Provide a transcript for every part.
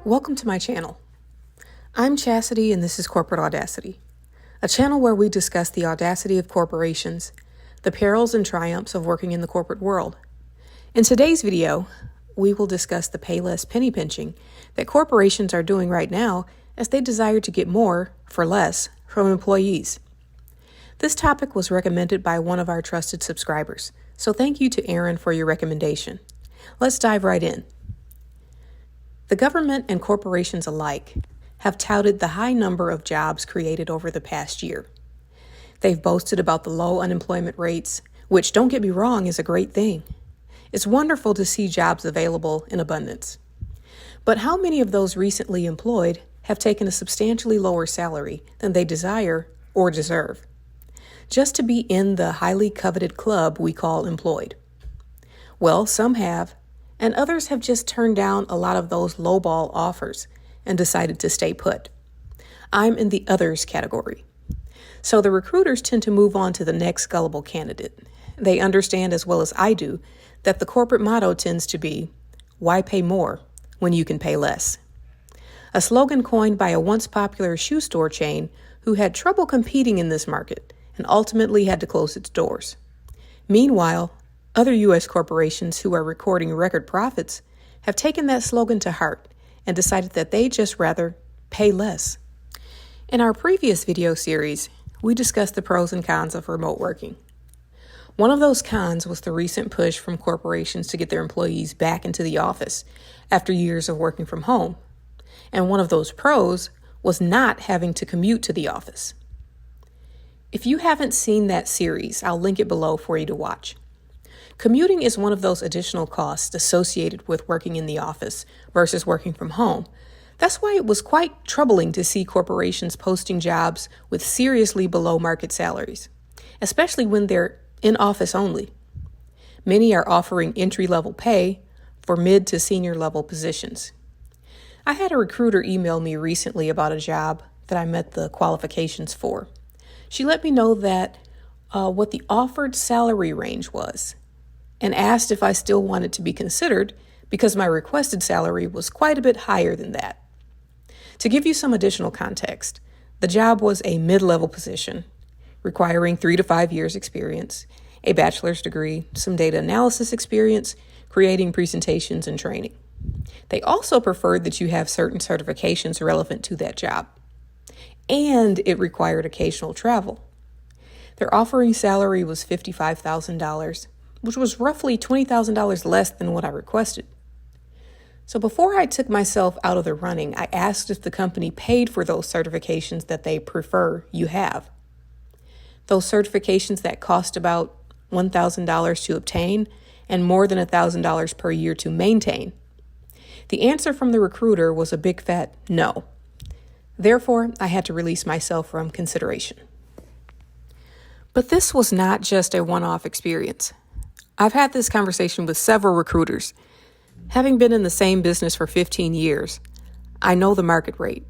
Welcome to my channel. I'm Chastity and this is Corporate Audacity, a channel where we discuss the audacity of corporations, the perils and triumphs of working in the corporate world. In today's video, we will discuss the Payless Penny-Pinching that corporations are doing right now as they desire to get more for less from employees. This topic was recommended by one of our trusted subscribers, so thank you to Aaron for your recommendation. Let's dive right in. The government and corporations alike have touted the high number of jobs created over the past year. They've boasted about the low unemployment rates, which, don't get me wrong, is a great thing. It's wonderful to see jobs available in abundance. But how many of those recently employed have taken a substantially lower salary than they desire or deserve, just to be in the highly coveted club we call employed? Well, some have, and others have just turned down a lot of those lowball offers and decided to stay put. I'm in the others category. So the recruiters tend to move on to the next gullible candidate. They understand as well as I do that the corporate motto tends to be, why pay more when you can pay less? A slogan coined by a once popular shoe store chain who had trouble competing in this market and ultimately had to close its doors. Meanwhile, other U.S. corporations who are recording record profits have taken that slogan to heart and decided that they'd just rather pay less. In our previous video series, we discussed the pros and cons of remote working. One of those cons was the recent push from corporations to get their employees back into the office after years of working from home. And one of those pros was not having to commute to the office. If you haven't seen that series, I'll link it below for you to watch. Commuting is one of those additional costs associated with working in the office versus working from home. That's why it was quite troubling to see corporations posting jobs with seriously below market salaries, especially when they're in office only. Many are offering entry-level pay for mid to senior level positions. I had a recruiter email me recently about a job that I met the qualifications for. She let me know that what the offered salary range was, and asked if I still wanted to be considered because my requested salary was quite a bit higher than that. To give you some additional context, the job was a mid-level position requiring 3 to 5 years experience, a bachelor's degree, some data analysis experience, creating presentations and training. They also preferred that you have certain certifications relevant to that job, and it required occasional travel. Their offering salary was $55,000, which was roughly $20,000 less than what I requested. So before I took myself out of the running, I asked if the company paid for those certifications that they prefer you have. Those certifications that cost about $1,000 to obtain and more than $1,000 per year to maintain. The answer from the recruiter was a big fat no. Therefore, I had to release myself from consideration. But this was not just a one-off experience. I've had this conversation with several recruiters. Having been in the same business for 15 years, I know the market rate.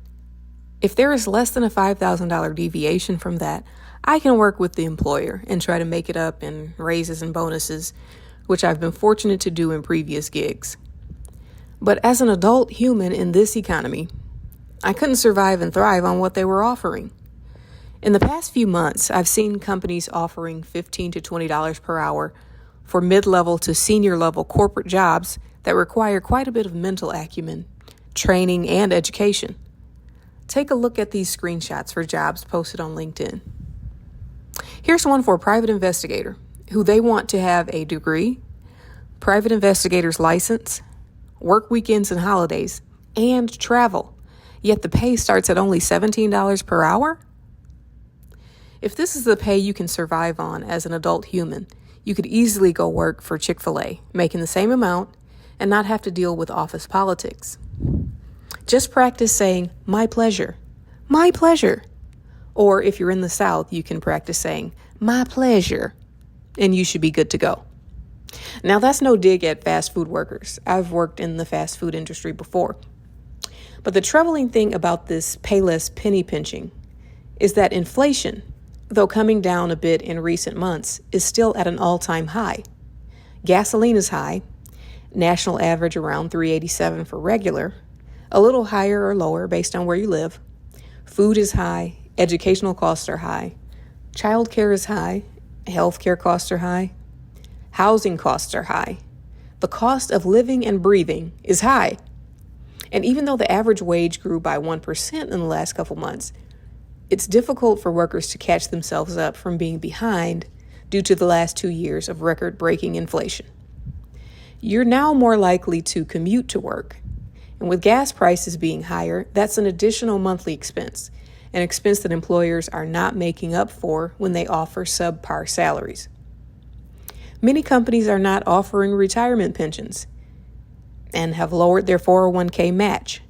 If there is less than a $5,000 deviation from that, I can work with the employer and try to make it up in raises and bonuses, which I've been fortunate to do in previous gigs. But as an adult human in this economy, I couldn't survive and thrive on what they were offering. In the past few months, I've seen companies offering $15 to $20 per hour for mid-level to senior-level corporate jobs that require quite a bit of mental acumen, training, and education. Take a look at these screenshots for jobs posted on LinkedIn. Here's one for a private investigator, who they want to have a degree, private investigator's license, work weekends and holidays, and travel, yet the pay starts at only $17 per hour? If this is the pay you can survive on as an adult human, you could easily go work for Chick-fil-A, making the same amount and not have to deal with office politics. Just practice saying, my pleasure, my pleasure. Or if you're in the South, you can practice saying, my pleasure, and you should be good to go. Now, that's no dig at fast food workers. I've worked in the fast food industry before. But the troubling thing about this Payless Penny-Pinching is that inflation, though coming down a bit in recent months, is still at an all-time high. Gasoline is high, national average around $3.87 for regular, a little higher or lower based on where you live. Food is high, educational costs are high, childcare is high, healthcare costs are high, housing costs are high. The cost of living and breathing is high. And even though the average wage grew by 1% in the last couple months, it's difficult for workers to catch themselves up from being behind due to the last 2 years of record-breaking inflation. You're now more likely to commute to work. And with gas prices being higher, that's an additional monthly expense, an expense that employers are not making up for when they offer subpar salaries. Many companies are not offering retirement pensions and have lowered their 401k match.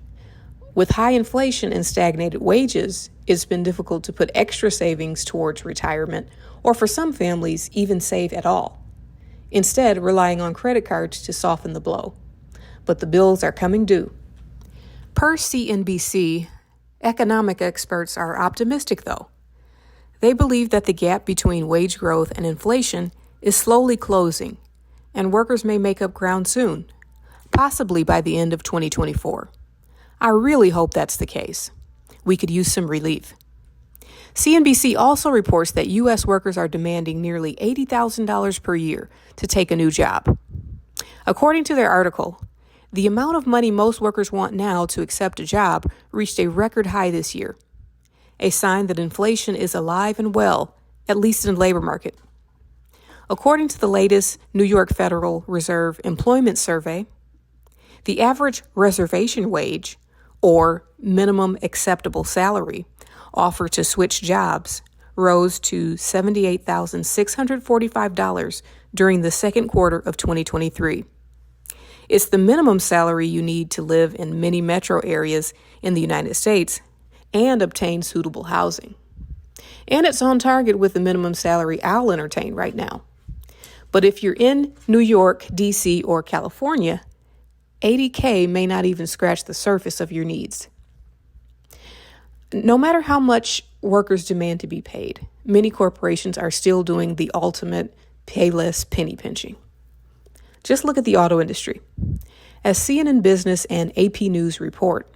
With high inflation and stagnated wages, it's been difficult to put extra savings towards retirement, or for some families, even save at all. Instead, relying on credit cards to soften the blow. But the bills are coming due. Per CNBC, economic experts are optimistic, though. They believe that the gap between wage growth and inflation is slowly closing, and workers may make up ground soon, possibly by the end of 2024. I really hope that's the case. We could use some relief. CNBC also reports that U.S. workers are demanding nearly $80,000 per year to take a new job. According to their article, the amount of money most workers want now to accept a job reached a record high this year, a sign that inflation is alive and well, at least in the labor market. According to the latest New York Federal Reserve Employment Survey, the average reservation wage, or minimum acceptable salary, offered to switch jobs rose to $78,645 during the second quarter of 2023. It's the minimum salary you need to live in many metro areas in the United States and obtain suitable housing. And it's on target with the minimum salary I'll entertain right now. But if you're in New York, D.C., or California, $80K may not even scratch the surface of your needs. No matter how much workers demand to be paid, many corporations are still doing the ultimate payless penny-pinching. Just look at the auto industry. As CNN Business and AP News report,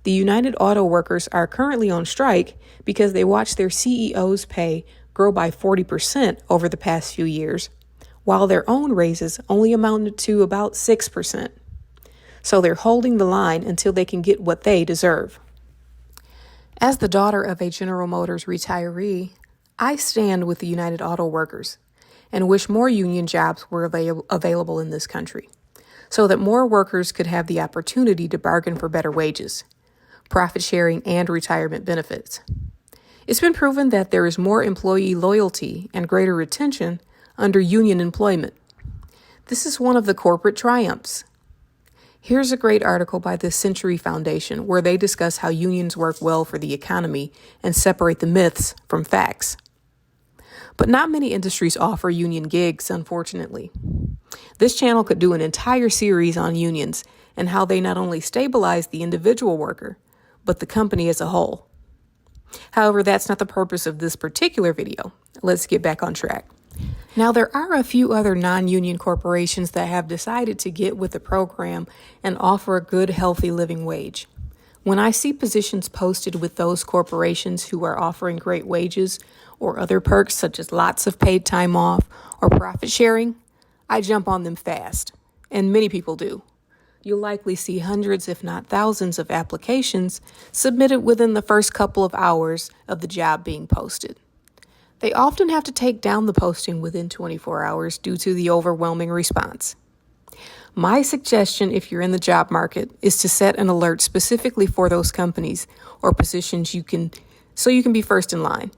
the United Auto Workers are currently on strike because they watched their CEO's pay grow by 40% over the past few years, while their own raises only amounted to about 6%. So they're holding the line until they can get what they deserve. As the daughter of a General Motors retiree, I stand with the United Auto Workers and wish more union jobs were available in this country so that more workers could have the opportunity to bargain for better wages, profit sharing, and retirement benefits. It's been proven that there is more employee loyalty and greater retention under union employment. This is one of the corporate triumphs. Here's a great article by the Century Foundation where they discuss how unions work well for the economy and separate the myths from facts. But not many industries offer union gigs, unfortunately. This channel could do an entire series on unions and how they not only stabilize the individual worker, but the company as a whole. However, that's not the purpose of this particular video. Let's get back on track. Now, there are a few other non-union corporations that have decided to get with the program and offer a good, healthy living wage. When I see positions posted with those corporations who are offering great wages or other perks such as lots of paid time off or profit sharing, I jump on them fast, and many people do. You'll likely see hundreds, if not thousands, of applications submitted within the first couple of hours of the job being posted. They often have to take down the posting within 24 hours due to the overwhelming response. My suggestion, if you're in the job market, is to set an alert specifically for those companies or positions so you can be first in line.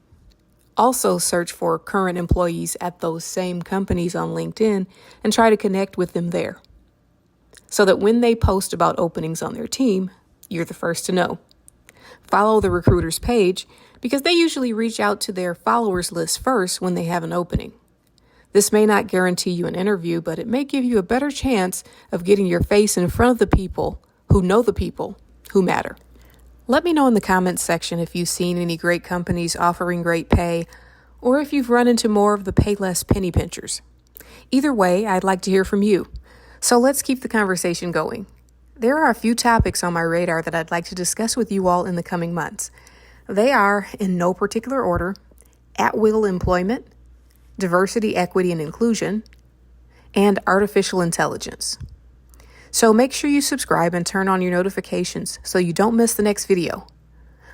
Also, search for current employees at those same companies on LinkedIn and try to connect with them there, so that when they post about openings on their team, you're the first to know. Follow the recruiter's page because they usually reach out to their followers list first when they have an opening. This may not guarantee you an interview, but it may give you a better chance of getting your face in front of the people who know the people who matter. Let me know in the comments section if you've seen any great companies offering great pay, or if you've run into more of the Payless Penny-Pinchers. Either way, I'd like to hear from you. So let's keep the conversation going. There are a few topics on my radar that I'd like to discuss with you all in the coming months. They are, in no particular order, at-will employment, diversity, equity, and inclusion, and artificial intelligence. So make sure you subscribe and turn on your notifications so you don't miss the next video.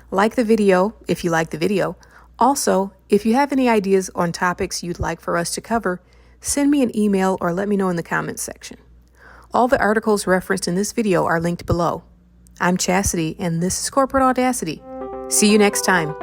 Like the video if you like the video. Also, if you have any ideas on topics you'd like for us to cover, send me an email or let me know in the comments section. All the articles referenced in this video are linked below. I'm Chastity, and this is Corporate Audacity. See you next time.